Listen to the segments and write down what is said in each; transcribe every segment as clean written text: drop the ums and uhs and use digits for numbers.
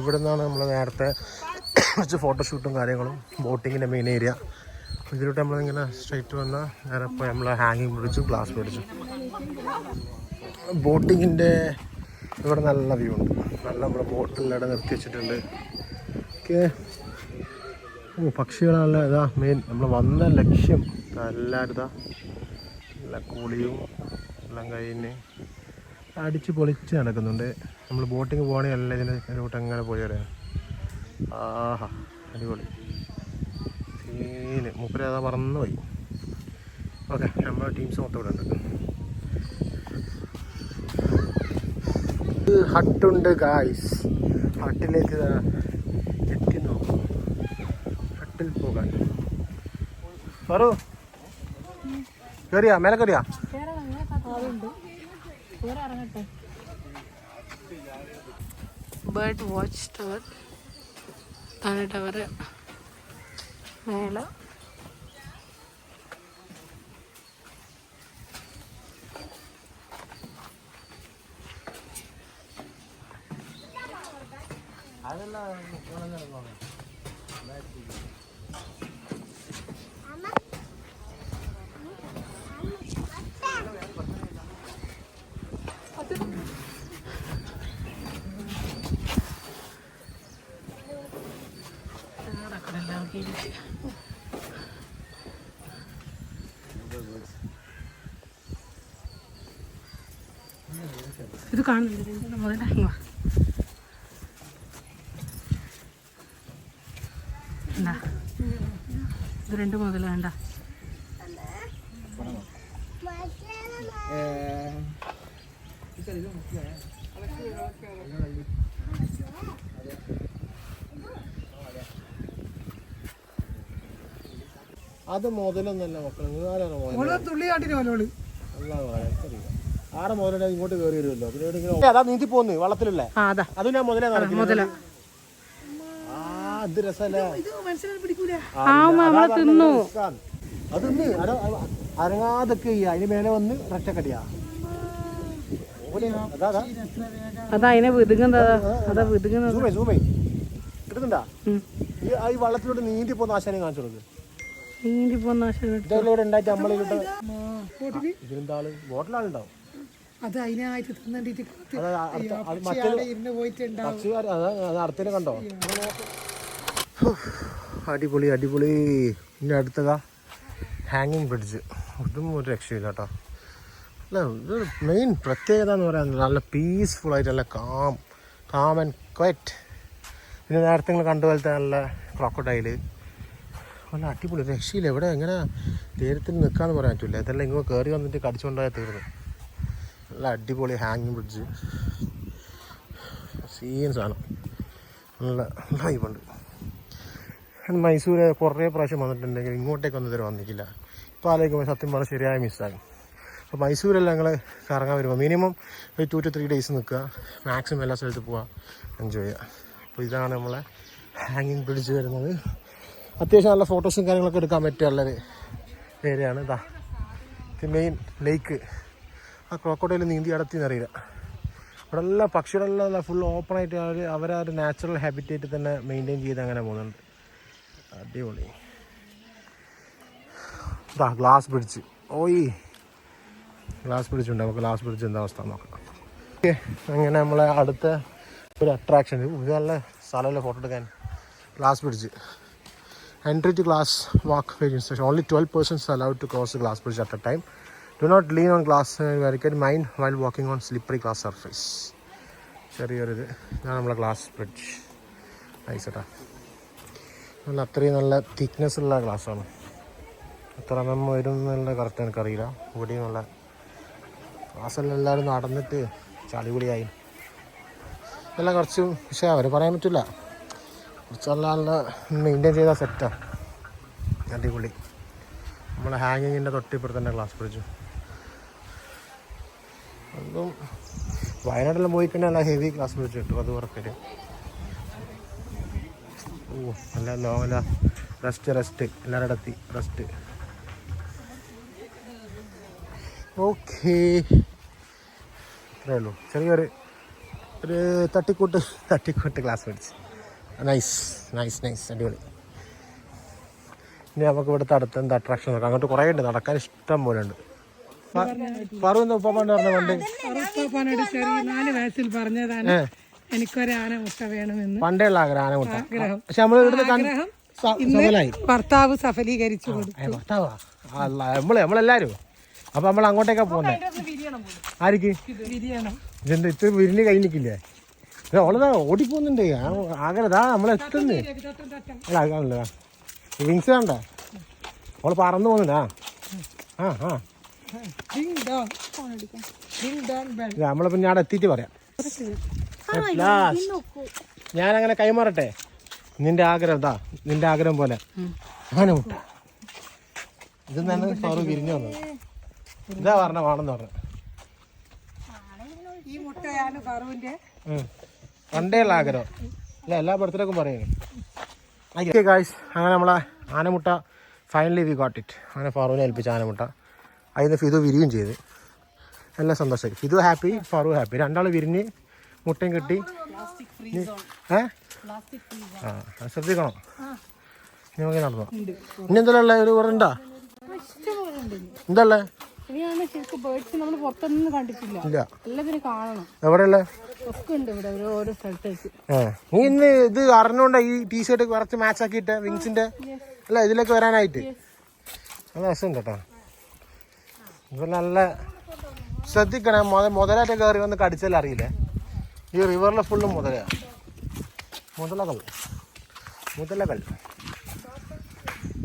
ഇവിടെ നിന്നാണ് നമ്മൾ നേരത്തെ കുറച്ച് ഫോട്ടോഷൂട്ടും കാര്യങ്ങളും ബോട്ടിങ്ങിൻ്റെ മെയിൻ ഏരിയ. ഇതിലോട്ട് നമ്മളിങ്ങനെ സ്ട്രൈറ്റ് വന്നാൽ നേരെ ഇപ്പോൾ നമ്മൾ ഹാങ്ങിങ് ബ്രിഡ്ജും ഗ്ലാസ് ബ്രിഡ്ജും. ബോട്ടിങ്ങിൻ്റെ ഇവിടെ നല്ല വ്യൂ ഉണ്ട്. നല്ല നമ്മുടെ ബോട്ടിലൂടെ നിർത്തി വെച്ചിട്ടുണ്ട്. ഓക്കെ, പക്ഷികളല്ല ഇതാ മെയിൻ നമ്മൾ വന്ന ലക്ഷ്യം. എല്ലാവരും ഇതാ നല്ല കൂളിയും എല്ലാം കഴിഞ്ഞ് അടിച്ച് പൊളിച്ച് നടക്കുന്നുണ്ട്. നമ്മൾ ബോട്ടിങ് പോകണമെങ്കിൽ അല്ല ഇതിലോട്ട് അങ്ങനെ പോയി വരാം. ആഹാ അടിപൊളി സീന്. മൂപ്പര് അതാ മറന്നു പോയി. ഓക്കെ, നമ്മുടെ ടീംസ് മൊത്തം ഇവിടെ ഉണ്ട്. ഹട്ടുണ്ട് ഗായ്സ്. ഹട്ടിലേക്ക് എത്തി നോക്കും. ഹട്ടിൽ പോകാൻ പറു കയറിയാ മേലെ കയറിയാ. ബേർഡ് വാച്ച് ടവർ താഴെ ടവർ മേലെ ഇത് കാണുന്നില്ല മുതലാ. ഇത് രണ്ട് മുതല വേണ്ട. അത് മുതലൊന്നല്ല മക്കളെ, തുള്ളിയാട്ടിന് പോലോള് ആടെ മുതലേ ഇങ്ങോട്ട് കയറി വരുമല്ലോ. പിന്നെ അതാ നീന്തി പോന്ന് വള്ളത്തിലല്ലേ, അതും ഞാൻ മുതലേ മുതല. അത് രസല്ലേ, അതൊന്ന് അരങ്ങാതൊക്കെ അതിന് മേലെ വന്ന് ഒറ്റക്കടിയാ. അതതിനെ വിതുങ്ങുന്നതാ. അതാ വിതുങ്ങുന്നത്. കിട്ടുന്നുണ്ടാ ഈ വള്ളത്തിലോട്ട് നീന്തി പോകുന്ന ആശാനം കാണിച്ചു കൊടുക്ക്. നീന്തി പോകുന്ന ഇതെല്ലാം ഉണ്ടായിട്ട് നമ്മളിലോട്ട് ഇതിലെന്താള് ബോട്ടിലാളുണ്ടാവും. അത് അതിനായിട്ട് അടുത്തന്നെ കണ്ടോ. അടിപൊളി അടിപൊളി. ഇനി അടുത്തതാ ഹാങ്ങിങ് ബ്രിഡ്ജ്. ഇതും ഒരു രക്ഷയില്ല കേട്ടോ. അല്ല ഇത് മെയിൻ പ്രത്യേകത എന്ന് പറയുന്നത് നല്ല പീസ്ഫുൾ ആയിട്ട് നല്ല കാം ആൻഡ് ക്വയറ്റ്. പിന്നെ നേരത്തെ നിങ്ങൾ കണ്ടുപോലത്തെ നല്ല ക്രോക്കഡൈല് നല്ല അടിപൊളി രക്ഷയില്ല. ഇവിടെ എങ്ങനെ തീരത്തിൽ നിൽക്കാമെന്ന് പറയാൻ പറ്റില്ല. ഇതെല്ലാം ഇങ്ങോട്ട് കയറി വന്നിട്ട് കടിച്ചുകൊണ്ടായി തീർന്നു. നല്ല അടിപൊളി ഹാങ്ങിങ് ബ്രിഡ്ജ് സീൻ സാധനം. നല്ല വൈബുണ്ട്. മൈസൂർ കുറേ പ്രാവശ്യം വന്നിട്ടുണ്ടെങ്കിൽ ഇങ്ങോട്ടേക്കൊന്നും ഇതുവരെ വന്നിട്ടില്ല. ഇപ്പോൾ ആലോചിക്കുമ്പോൾ സത്യം പറഞ്ഞാൽ ശരിയായ മിസ്സായി. അപ്പോൾ മൈസൂരെല്ലാം ഞങ്ങൾ കറങ്ങാൻ വരുമ്പോൾ മിനിമം ഒരു 2 to 3 days നിൽക്കുക, മാക്സിമം എല്ലാ സ്ഥലത്ത് പോവുക, എൻജോയ് ചെയ്യുക. അപ്പോൾ ഇതാണ് നമ്മളെ ഹാങ്ങിങ് ബ്രിഡ്ജ് വരുന്നത്. അത്യാവശ്യം നല്ല ഫോട്ടോസും കാര്യങ്ങളൊക്കെ എടുക്കാൻ പറ്റിയുള്ളൊരു ഏരിയയാണ്. ഇതാ ഇത് മെയിൻ ലേക്ക്. ആ ക്രോക്കോഡൈൽ നീന്തി അടത്തിയെന്നറിയില്ല. ഇവിടെ എല്ലാം പക്ഷികളെല്ലാം ഫുൾ ഓപ്പണായിട്ട് അവരെ ഒരു നാച്ചുറൽ ഹാബിറ്റേറ്റ് തന്നെ മെയിൻറ്റെയിൻ ചെയ്ത് അങ്ങനെ പോകുന്നുണ്ട്. അടിപൊളി. ഇതാ ഗ്ലാസ് ബ്രിഡ്ജ്. ഓയ് ഗ്ലാസ് ബ്രിഡ്ജ് ഉണ്ട്. നമുക്ക് ഗ്ലാസ് ബ്രിഡ്ജ് എന്താ അവസ്ഥ നോക്കാം. ഓക്കെ, അങ്ങനെ നമ്മളെ അടുത്ത ഒരു അട്രാക്ഷൻ. ഇത് നല്ല സ്ഥലമല്ലേ ഫോട്ടോ എടുക്കാൻ. Glass bridge. Entry to glass walkway station. Only 12 persons are allowed to cross the glass bridge at a time. Do not lean on glass barricade. Mind while walking on slippery glass surface. ചെറിയൊരിത്. ഇതാണ് നമ്മളെ glass bridge. Nice കേട്ടോ. നല്ല അത്രയും നല്ല thickness ഉള്ള ഗ്ലാസ്സാണ്. എത്ര വരും എന്നുള്ള കറക്റ്റ് എനിക്കറിയില്ല. ഇവിടെയും നല്ല ഗ്ലാസ്സെല്ലാം എല്ലാവരും നടന്നിട്ട് ചളിപൊളിയായി. ഇതെല്ലാം കുറച്ച് പക്ഷേ അവർ പറയാൻ പറ്റില്ല. കുറച്ച് നല്ല മെയിൻറ്റെയിൻ ചെയ്ത സെറ്റാണ്. അടിപൊളി. നമ്മളെ ഹാങ്ങിങ്ങിൻ്റെ തൊട്ടിപ്പുറത്ത് തന്നെ ഗ്ലാസ് ബ്രിഡ്ജും. അതും വയനാട്ടിലെല്ലാം പോയി കഴിഞ്ഞാൽ നല്ല ഹെവി ഗ്ലാസ് ബ്രിഡ്ജ് കിട്ടും. അത് ഉറപ്പില്ല. ഓ നല്ല ലോങ്ങല്ല. റെസ്റ്റ് എല്ലാവരുടെ എത്തി റെസ്റ്റ്. ഓക്കേ, ഇത്രയേ ഉള്ളൂ. ചെറിയൊരു ഒരു തട്ടിക്കൂട്ട് ക്ലാസ് പഠിച്ച്. നൈസ് നൈസ് നൈസ്, അടിപൊളി. ഇനി നമുക്ക് ഇവിടുത്തെ അടുത്ത് എന്താ അട്രാക്ഷൻ നോക്കാം. അങ്ങോട്ട് കുറേ ഉണ്ട്, നടക്കാൻ ഇഷ്ടം പോലെ ഉണ്ട്. പറവെന്ന് ഉപ്പാണ്ട് പറഞ്ഞ പണ്ട് ഉപ്പാപ്പാനോട് ചെറിയ 4 വയസ്സിൽ പറഞ്ഞതാണ് എനിക്കൊരു ആനമുട്ട വേണമെന്ന്. പണ്ടേ ഉള്ള ആഗ്രഹം ആനമുട്ട. പക്ഷെ നമ്മൾ ഇവിടുന്ന് ഭർത്താവ് സഫലീകരിച്ചു കൊടുത്തു. ഭർത്താവാ നമ്മളെല്ലാരും. അപ്പൊ നമ്മൾ അങ്ങോട്ടേക്കാ പോകുന്നത്. ആർക്ക് ഇതെന്താ ഇത്ര വിരിഞ്ഞ് കഴിഞ്ഞിട്ടില്ലേ? അവളതാ ഓടിപ്പോന്നുണ്ട്. ആഗ്രഹതാ നമ്മളെത്തുന്നേ. അല്ല അതാണല്ലോ വിങ്സ് വേണ്ട, അവള് പറന്നു പോകുന്നുണ്ടാ. നമ്മളെ പിന്നെ അവിടെ എത്തിയിട്ട് പറയാം. ഞാനങ്ങനെ കൈമാറട്ടെ നിന്റെ ആഗ്രഹം. ഇതാ നിന്റെ ആഗ്രഹം പോലെ ആനമുട്ട. ഇതെന്നാണ് സാറ് വിരിഞ്ഞു വന്നത്. ഇതാ പറഞ്ഞ വേണമെന്ന് പറഞ്ഞു. പണ്ടേ ഉള്ള ആഗ്രഹം അല്ല, എല്ലാ ബർത്ത്ഡേക്കും പറയുന്നു. ഗായ്സ്, അങ്ങനെ നമ്മളെ ആനമുട്ട ഫൈനലി വി ഗോട്ട് ഇറ്റ്. അങ്ങനെ ഫാറൂനെ ഏൽപ്പിച്ച ആനമുട്ട. അതിന് ഫിദു വിരിയും ചെയ്ത്. എല്ലാം സന്തോഷമായി. Fidu happy, Faru happy. രണ്ടാൾ വിരിഞ്ഞ് മുട്ടയും കിട്ടി. ശ്രദ്ധിക്കണം. ഇനി നോക്കി നടന്നോ. ഇനി എന്തെല്ലാം ഉള്ളത്? ഒരു കുറേ ഉണ്ടാ? എന്താ ഉള്ളത്? എവിടെയല്ലേ? നീ ഇന്ന് ഇത് അറിഞ്ഞോണ്ടാ ഈ ടീഷർട്ട് കുറച്ച് മാച്ച് ആക്കിയിട്ട് വിങ്സിന്റെ അല്ല ഇതിലേക്ക് വരാനായിട്ട്? നല്ല രസമുണ്ട് കേട്ടോ. ഇപ്പൊ നല്ല ശ്രദ്ധിക്കണേ. മുതലായിട്ട് കയറി വന്ന് കടിച്ചാൽ അറിയില്ലേ. ഈ റിവറിലെ ഫുള്ളും മുതലകൾ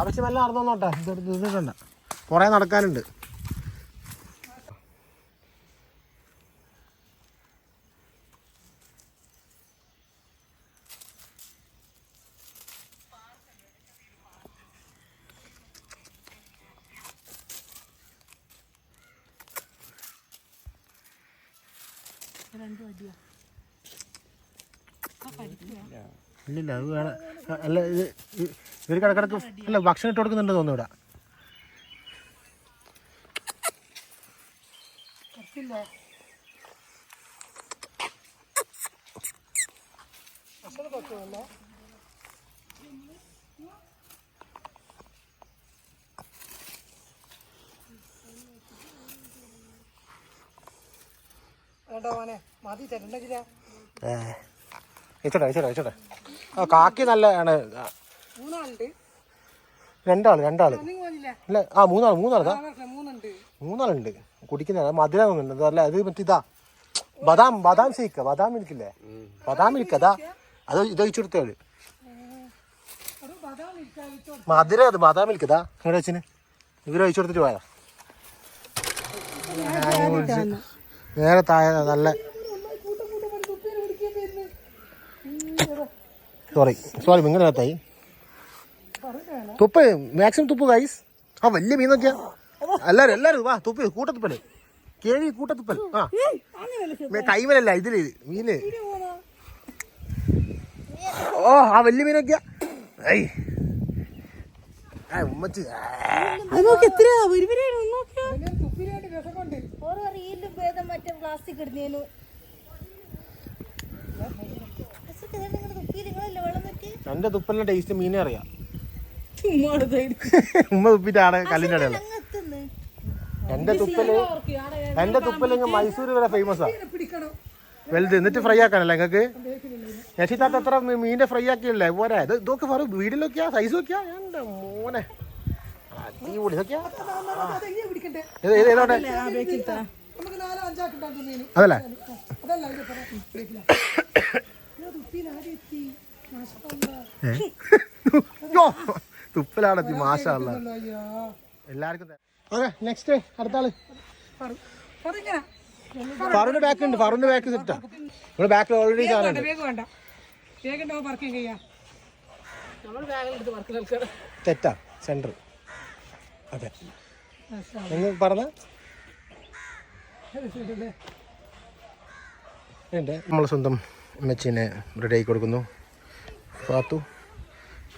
ആവശ്യമെല്ലാം നടന്നോട്ടെ. ഇതുണ്ട്, കുറേ നടക്കാനുണ്ട്. ഇല്ലില്ല, അത് വേണം. അല്ല ഇവർ കിടക്കിടക്ക് അല്ല ഭക്ഷണം ഇട്ട് കൊടുക്കുന്നുണ്ട് തോന്നുന്നു ഇവിടെ. അയച്ചോട്ടെ. ആ കാക്കി നല്ലതാണ്. രണ്ടാള് അല്ല, ആ മൂന്നാളതാ. മൂന്നാളുണ്ട് കുടിക്കുന്ന മധുര തോന്നുന്നുണ്ട്. അല്ല അത് മറ്റിതാ ബദാം ഷേക്ക്, ബദാം മിൽക്കില്ലേ? ബദാം മിൽക്ക് അതാ. അത് ഇത് ഒഴിച്ചു കൊടുത്തവര് മധുര. അത് ബദാം മിൽക്ക് ഇതാ ഇവിടെ വെച്ചിന് ഇവര് ഒഴിച്ചു കൊടുത്തിട്ട് പോയതാ. നേരെ താഴെ നല്ല സോറി ഇങ്ങനെത്തായി തുപ്പ്. മാക്സിമം തുപ്പ് ഗൈസ്. ആ വലിയ മീൻ നോക്കിയാ എല്ലാരും വാ തുപ്പ്. കൂട്ടത്തുപ്പല് കേഴി കൂട്ടത്തുപ്പൽ. ആ കൈമലല്ല ഇതില് മീന്. ഓ ആ വലിയ മീൻ നോക്കിയാ. ഉമ്മച്ച് എന്റെ തുപ്പലിന്റെ ടേസ്റ്റ് മീനെ അറിയാം. ഉമ്മ തുപ്പിട്ടാണ് കല്ലിന്റെ അടയാളം. എന്റെ തുപ്പല് മൈസൂർ വരെ ഫേമസാ. വലുത് എന്നിട്ട് ഫ്രൈ ആക്കാനല്ലേ നിങ്ങൾക്ക്? യക്ഷിത്താത്ത എത്ര മീനിന്റെ ഫ്രൈ ആക്കിയല്ലേ പോരാ? ഇത് ഇതൊക്കെ പറ വീട്ടിൽ നോക്കിയാ സൈസ് നോക്കിയാ. എന്റെ മോനെ അടിപൊളി നോക്കിയാ. ഏതോട്ടെ അതല്ലേ തുപ്പലാണെത്തി മാഷാ അല്ലാ. എല്ലാവർക്കും ഓക്കെ. നെക്സ്റ്റ് അടുത്ത ആള് ഫാറൂന്റെ ബാക്ക് ഉണ്ട്. ഫാറൂന്റെ ബാക്ക് സെറ്റാ. ഇവിടെ ബാക്കിൽ ഓൾറെഡി തെറ്റാ സെന്റർ. അതെ നിങ്ങൾ പറഞ്ഞ നമ്മൾ സ്വന്തം മെച്ചിനെ റെഡി ആക്കി കൊടുക്കുന്നു.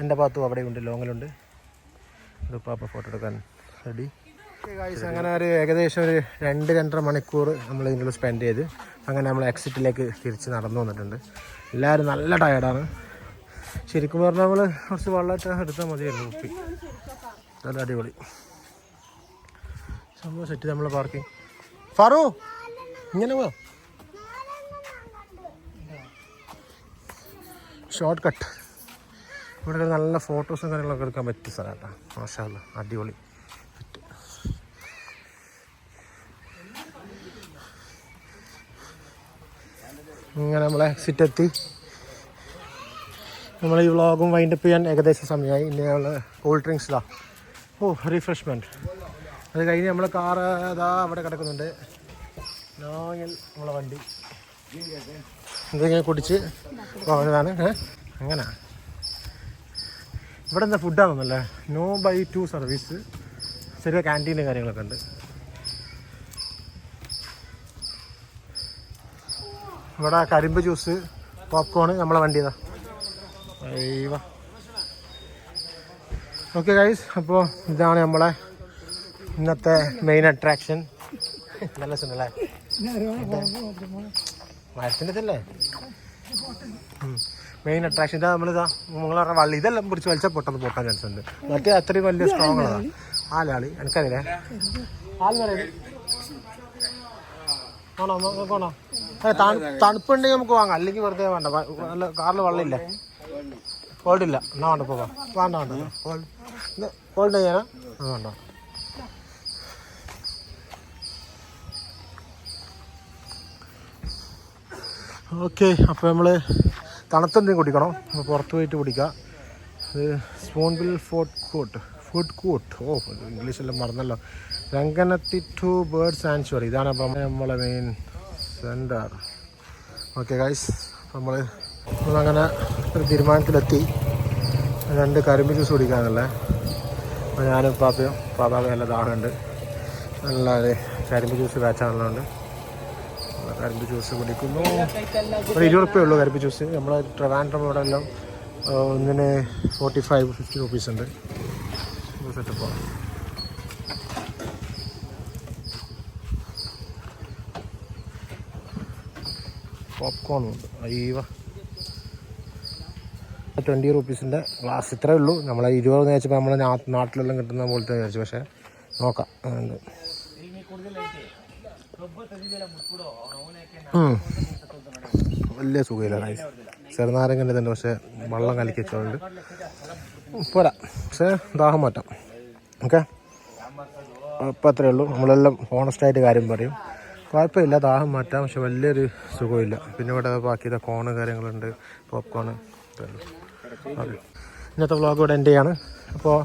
എൻ്റെ പാത്തു അവിടെയുണ്ട്, ലോങ്ങിലുണ്ട്. ഒരു പാപ്പ ഫോട്ടോ എടുക്കാൻ റെഡി. അങ്ങനെ ഒരു ഏകദേശം ഒരു 2-2.5 മണിക്കൂർ നമ്മൾ ഇതിനുള്ള സ്പെൻഡ് ചെയ്ത് അങ്ങനെ നമ്മൾ എക്സിറ്റിലേക്ക് തിരിച്ച് നടന്നു വന്നിട്ടുണ്ട്. എല്ലാവരും നല്ല ടയർഡാണ്. ശരിക്കും പറഞ്ഞാൽ നമ്മൾ കുറച്ച് വെള്ളമൊക്കെ എടുത്താൽ മതിയായിരുന്നു കുപ്പി. നല്ല അടിപൊളി സംഭവം സെറ്റ്. നമ്മൾ പാർക്കിംഗ് ഫാറു ഇങ്ങനെ പോ, ഷോർട്ട് കട്ട്. ഇവിടെ നല്ല ഫോട്ടോസും കാര്യങ്ങളൊക്കെ എടുക്കാൻ പറ്റിയ സ്ഥലം കേട്ടോ. മാഷാ അല്ലാ, അടിപൊളി സെറ്റ്. ഇങ്ങനെ നമ്മളെ എക്സിറ്റ് എത്തി. നമ്മൾ ഈ വ്ളോഗും വൈൻഡപ്പ് ചെയ്യാൻ ഏകദേശം സമയമായി. ഇനി നമ്മൾ കൂൾ ഡ്രിങ്ക്സിലാണ്. റിഫ്രഷ്മെൻറ്റ്. അത് കഴിഞ്ഞ് നമ്മൾ കാറ് അതാ അവിടെ കിടക്കുന്നുണ്ട്. നോയിൽ നമ്മളെ വണ്ടി എന്തെങ്കിലും കുടിച്ച് പോകുന്നതാണ്. അങ്ങനെ ഇവിടെ എന്താ ഫുഡാണെന്നല്ലേ, നോ ബൈ 2 സർവീസ്. ചെറിയ ക്യാൻറ്റീനും കാര്യങ്ങളൊക്കെ ഉണ്ട്. ഇവിടെ കരിമ്പ് ജ്യൂസ്, പോപ്കോൺ നമ്മളെ വണ്ടി ഇതാ. ഓക്കെ ഗൈസ്, അപ്പോൾ ഇതാണ് നമ്മളെ ഇന്നത്തെ മെയിൻ അട്രാക്ഷൻ. നല്ല സുഖല്ലേ മരത്തിൻ്റെ ഇതല്ലേ മെയിൻ അട്രാക്ഷൻ. ഇതാ നമ്മളിതാ നിങ്ങൾ പറഞ്ഞ വള്ളി ഇതെല്ലാം പിടിച്ച് വലിച്ചാൽ പൊട്ടെന്ന് പൊട്ടാൻ ചാൻസ് ഉണ്ട്. മറ്റേ അത്രയും വലിയ സ്ട്രോങ് ഉള്ളതാണ്. ആലാളി എനിക്കറിയില്ലേ, ആണോ നോക്കണോ? തണുപ്പുണ്ടെങ്കിൽ നമുക്ക് വാങ്ങാം, അല്ലെങ്കിൽ വെറുതെ വേണ്ട. കാറിൽ വെള്ളമില്ല, കോൾഡ് ഇല്ല. എന്നാ വേണ്ട പോകാം. വേണ്ട വേണ്ട കോൾഡ് ചെയ്യാനാ വേണ്ട. ഓക്കെ, അപ്പോൾ നമ്മൾ തണുത്തെന്തെങ്കിലും കുടിക്കണം. നമ്മൾ പുറത്ത് പോയിട്ട് കുടിക്കാം. അത് സ്പൂൺബിൽ ഫുഡ് കോർട്ട്. ഇംഗ്ലീഷെല്ലാം മറന്നല്ലോ. Ranganathittu to bird sanctuary. ഇതാണ് അപ്പം നമ്മളെ മെയിൻ സെൻറ്റർ. ഓക്കെ ഗൈസ്, നമ്മളങ്ങനെ ഒരു തീരുമാനത്തിലെത്തി. 2 കരിമ്പ് ജ്യൂസ് കുടിക്കാനല്ലേ. അപ്പോൾ ഞാനും പാപ്പാക്ക് നല്ല ദാഹമുണ്ട്. നല്ല കരിമ്പ് ജ്യൂസ് ബാച്ചാണുള്ളതുകൊണ്ട് കരിമ്പ് ജ്യൂസ് കുടിക്കുന്നു. ഒരു 20 റുപ്യേ ഉള്ളൂ കരിമ്പ് ജ്യൂസ്. നമ്മൾ ട്രിവാൻഡ്രം ഇവിടെ എല്ലാം ഒന്നിന് 45-50 റുപ്പീസ് ഉണ്ട്. സെറ്റപ്പാണ്. പോപ്കോൺ ഉണ്ട്. 20 റുപ്പീസിൻ്റെ ഗ്ലാസ്. ഇത്രയേ ഉള്ളൂ. നമ്മളെ 20 വെച്ചപ്പോൾ നമ്മളെ നാട്ടിലെല്ലാം കിട്ടുന്ന പോലത്തെ വിചാരിച്ചു. പക്ഷേ നോക്കാം. അതുകൊണ്ട് വലിയ സുഖമില്ല. റൈസ് ചെറുനാരങ്ങൻ്റെ തന്നെ, പക്ഷേ വെള്ളം കലക്കി വെച്ചതുകൊണ്ട് പോരാ. പക്ഷേ ദാഹം മാറ്റാം. ഓക്കെ, അപ്പം അത്രയേ ഉള്ളൂ. നമ്മളെല്ലാം ഹോണസ്റ്റായിട്ട് കാര്യം പറയും. കുഴപ്പമില്ല, ദാഹം മാറ്റാം. പക്ഷെ വലിയൊരു സുഖമില്ല. പിന്നെ ഇവിടെ ബാക്കി കോണ് കാര്യങ്ങളുണ്ട്, പോപ്കോണ്. ഓക്കെ, ഇന്നത്തെ വ്ളോഗ് ഇവിടെ എൻ്റെ ആണ്. അപ്പോൾ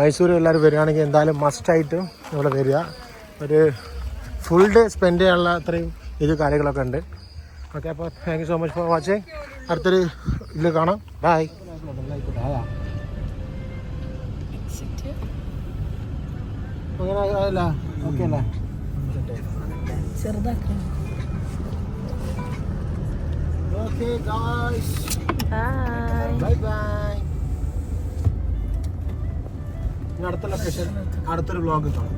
മൈസൂർ എല്ലാവരും വരികയാണെങ്കിൽ എന്തായാലും മസ്റ്റായിട്ടും ഇവിടെ വരിക. ഒരു ഫുൾ ഡേ സ്പെൻഡ് ചെയ്യാനുള്ള അത്രയും കാര്യങ്ങളൊക്കെ ഉണ്ട്. ഓക്കെ, അപ്പോൾ thank you so much for watching. അടുത്തൊരു ഇതിൽ കാണാം. ബൈ. അങ്ങനെ ആയല്ല? ഓക്കെ അല്ലേ? Okay guys, bye bye. അടുത്ത ലൊക്കേഷൻ അടുത്തൊരു വ്ളോഗ് കാണാം.